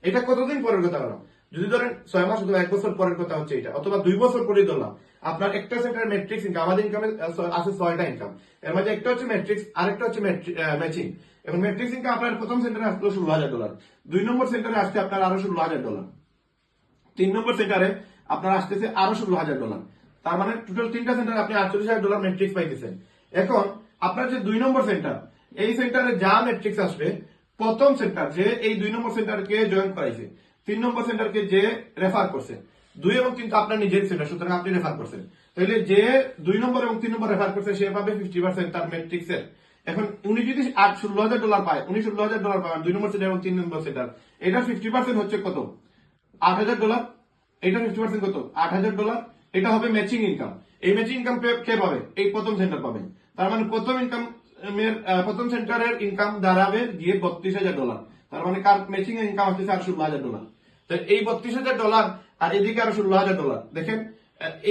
এটা কতদিন পরের কথা বললাম? যদি ধরেন 6 মাস অথবা 1 বছর পরের কথা হচ্ছে এটা, অথবা 2 বছর পরেই ধরলাম, আপনার একটা সেন্টার ম্যাট্রিক্স ইনকাম, আমাদের ইনকামে আছে 6টা ইনকাম, এর মধ্যে একটা হচ্ছে ম্যাট্রিক্স, আরেকটা হচ্ছে ম্যাচিং। এবং ম্যাট্রিক্স ইনকাম আপনার প্রথম সেন্টারে আসলো $16,000, 2 নম্বর সেন্টারে আসছে আপনার আরো $16,000, 3 নম্বর সেন্টারে আপনার আসতেছে আরো $16,000। তার মানে টোটাল 3টা সেন্টারে আপনি $48,000 ম্যাট্রিক্স পাইতেছেন। এখন আপনার যে 2 নম্বর সেন্টার, এই সেন্টারে যা ম্যাট্রিক্স আসবে, প্রথম সেন্টার যে এই 2 নম্বর সেন্টারকে জয়েন করাইছে, 3 নম্বর সেন্টারকে যে রেফার করছে, 2 এবং 3 তো আপনার নিজের সেন্টার, সুতরাং আপনি রেফার করছেন, তাহলে যে 2 নম্বর এবং 3 নম্বর রেফার করছে সে পাবে 50% তার ম্যাট্রিক্সের। এখন উনি যদি $16,000 পায়, উনি $16,000 পাবেন 2 নম্বর সেন্টার এবং 3 নম্বর সেন্টার, এটা 50% হচ্ছে কত? $8,000। এটা 50% কত? $8,000। এটা হবে ম্যাচিং ইনকাম। এই ম্যাচিং ইনকাম কে পাবে? এই প্রথম সেন্টার পাবে। তার মানে প্রথম সেন্টারের ইনকাম দাঁড়াবে গিয়ে $32,000। তার মানে কার ম্যাচিং ইনকাম আসছে আর $16,000। তো এই $32,000 আর এদিকে আরো $16,000। দেখেন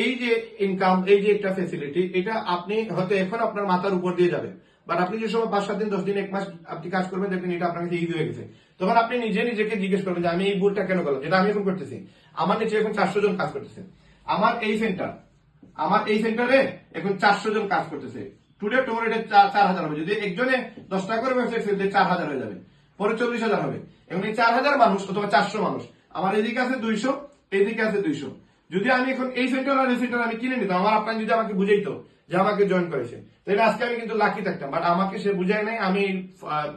এই যে ইনকাম, এই যে একটা ফেসিলিটি, এটা আপনি হয়তো এখন আপনার মাথার উপর দিয়ে যাবে, বাট আপনি যে সময় 5-7 দিন 10 দিন 1 মাস আপনি কাজ করবেন, দেখবেন এটা আপনার কাছে ইজি হয়ে গেছে। তখন আপনি নিজেকে জিজ্ঞেস করবেন যে আমি এই ভুলটা কেন করলাম, যেটা আমি এখন করতেছি। আমার নিচে এখন 400 জন কাজ করতেছে। আমার এই সেন্টারে এখন 400 জন কাজ করতেছে। টুডে টুমোরো এটা 4,000 হবে। যদি একজনে 10 টাকা করে ব্যবসা সেল দিয়ে 4,000 হয়ে যাবে, পরে 40,000 হবে। এবং এই 4,000 মানুষ অথবা 400 মানুষ, আমার এদিকে আছে 200, এইদিকে আছে 200। যদি আমি এখন এই সেন্টার আর এই সেন্টার আমি কিনে নিতাম, আমার আপনার যদি আমাকে বুঝাইতো যে আমাকে জয়েন করেছে, তাহলে আজকে আমি কিন্তু লাকি থাকতাম। বাট আমাকে সে বুঝায় নাই, আমি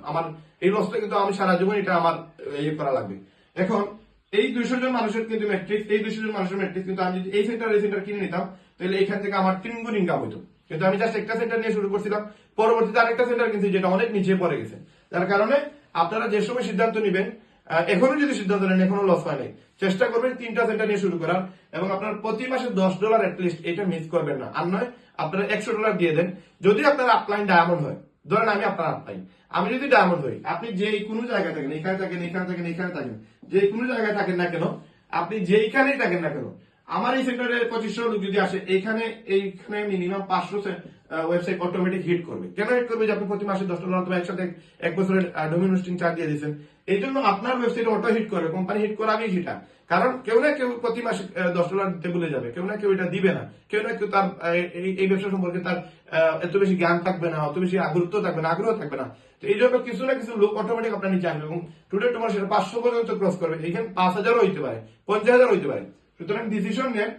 আমার এই লসটা কিন্তু আমি সারা জীবন এটা আমার ইয়ে করা লাগবে। এখন এই 200 জন মানুষের কিন্তু ম্যাট্রিক্স, এই 200 জন মানুষের ম্যাট্রিক্স কিন্তু আমি যদি এই সেন্টার কিনে নিতাম, তাহলে এখান থেকে আমার 3 গুণ ইনকাম হইতো। কিন্তু আমি জাস্ট একটা সেন্টার নিয়ে শুরু করছিলাম, পরবর্তীতে আরেকটা সেন্টার কিন্তু যেটা অনেক নিচে পড়ে গেছে। যার কারণে আপনারা যে সময় সিদ্ধান্ত নেবেন, এখনো যদি সিদ্ধান্ত নেন, এখনো লস হয় নাই, চেষ্টা করবেন 3টা সেন্টার নিয়ে শুরু করার। এবং আপনার প্রতি মাসে $10 অ্যাটলিস্ট এটা মিস করবেন না। আর নয় আপনারা $100 দিয়ে দেন। যদি আপনার আপলাইন ডায়মন্ড হয়, ধরেন আমি আপনার আপলাইন, আমি যদি ডায়মন্ড হই, আপনি যে কোনো জায়গায় থাকেন, এখানে থাকেন, এখানে থাকেন, এখানে থাকেন, যে কোনো জায়গায় থাকেন না কেন, আপনি যেইখানেই থাকেন না কেন, আমার এই সেন্টারে 2500 লোক যদি আসে, এইখানে মিনিমাম 500 ওয়েবসাইট অটোমেটিক হিট করবে। কেন হিট করবে? যে আপনি প্রতি মাসে $10 অথবা একসাথে 1 বছরের ডোমেইন হোস্টিং চার্জ দিয়ে দিচ্ছেন, এই জন্য আপনার ওয়েবসাইট অটো হিট করবে। কোম্পানি হিট করা আগেই সেটা, কারণ কেউ না কেউ প্রতি মাসে $10 দিতে ভুলে যাবে, কেউ না কেউ এটা দিবে না, কেউ না কেউ তার এই ব্যবসা সম্পর্কে তার এত বেশি জ্ঞান থাকবে না, অত বেশি আগ্রহ থাকবে না। তো এই জন্য কিছু না কিছু লোক অটোমেটিক আপনার নিচে আসবে এবং টুডে টুমার সেটা 500 পর্যন্ত ক্রস করবে। এখানে 5,000 হইতে পারে, 50,000 হইতে পারে। সুতরাং ডিসিশন নেন।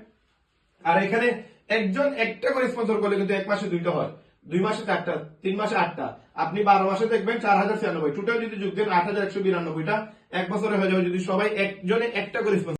আর এখানে একজন একটা করে স্পন্সর করলে কিন্তু 1 মাসে 2টা হয়, 2 মাসে 4টা, 3 মাসে 8টা, আপনি 12 মাসে দেখবেন 4,096। টোটাল যদি যোগ দেন 8,192টা 1 বছরে হয়ে যাবে, যদি সবাই একজনে একটা করে স্পন্সর